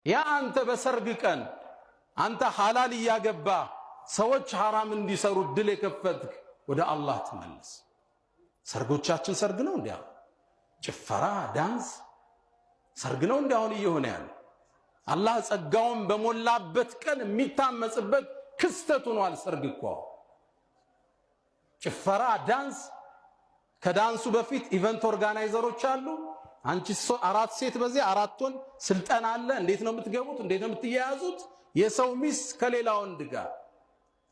ያ አንተ በሰርግ ቀን አንተ ሐላል ያገባ ሰዎች ሐራም እንዲሰሩ ድል የከፈትክ ወደ አላህ ተመለስ። ሰርጎቻችን ሰርግ ነው እንዴ? ጭፈራ ዳንስ ሰርግ ነው እንዴ አሁን እየሆነ ያለው? አላህ ጸጋውን በሞላበት ቀን የሚታመጽበት ክስተት ሆኗል። ሰርግ እኮ ጭፈራ ዳንስ። ከዳንሱ በፊት ኢቨንት ኦርጋናይዘሮች አሉ። አንቺ አራት ሴት በዚህ አራት ወንድ ስልጠና አለ። እንዴት ነው የምትገቡት? እንዴት ነው የምትያያዙት? የሰው ሚስት ከሌላ ወንድ ጋር።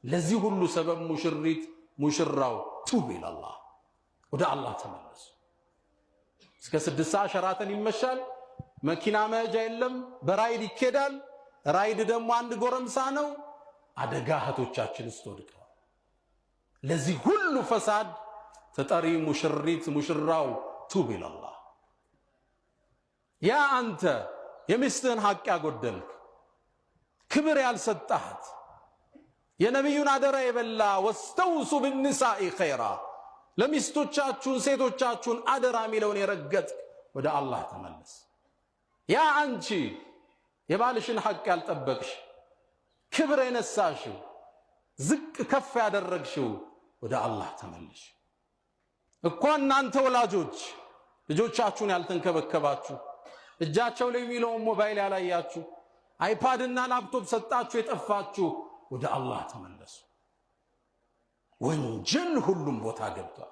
ለዚህ ሁሉ ሰበብ ሙሽሪት ሙሽራው ቱብ ኢላላህ ወደ አላህ ተመለሱ። እስከ 6 ሰዓት ሸራተን ይመሻል። መኪና መሄጃ የለም። በራይድ ይኬዳል። ራይድ ደግሞ አንድ ጎረምሳ ነው። አደጋ እህቶቻችን ስትወድቀው። ለዚህ ሁሉ ፈሳድ ተጠሪ ሙሽሪት ሙሽራው ቱብ ኢላላህ። ያ አንተ የሚስትህን ሐቅ ያጎደልክ ክብር ያልሰጣት የነቢዩን አደራ የበላ ወስተውሱ ብንሳኢ ኸይራ ለሚስቶቻችሁን ሴቶቻችሁን አደራ ሚለውን የረገጥክ ወደ አላህ ተመለስ። ያ አንቺ የባልሽን ሐቅ ያልጠበቅሽ ክብር የነሳሽው ዝቅ ከፍ ያደረግሽው ወደ አላህ ተመለሽ። እኮ እናንተ ወላጆች ልጆቻችሁን ያልተንከበከባችሁ እጃቸው ላይ የሚለውን ሞባይል ያላያችሁ አይፓድና ላፕቶፕ ሰጣችሁ የጠፋችሁ ወደ አላህ ተመለሱ። ወንጀል ሁሉም ቦታ ገብቷል።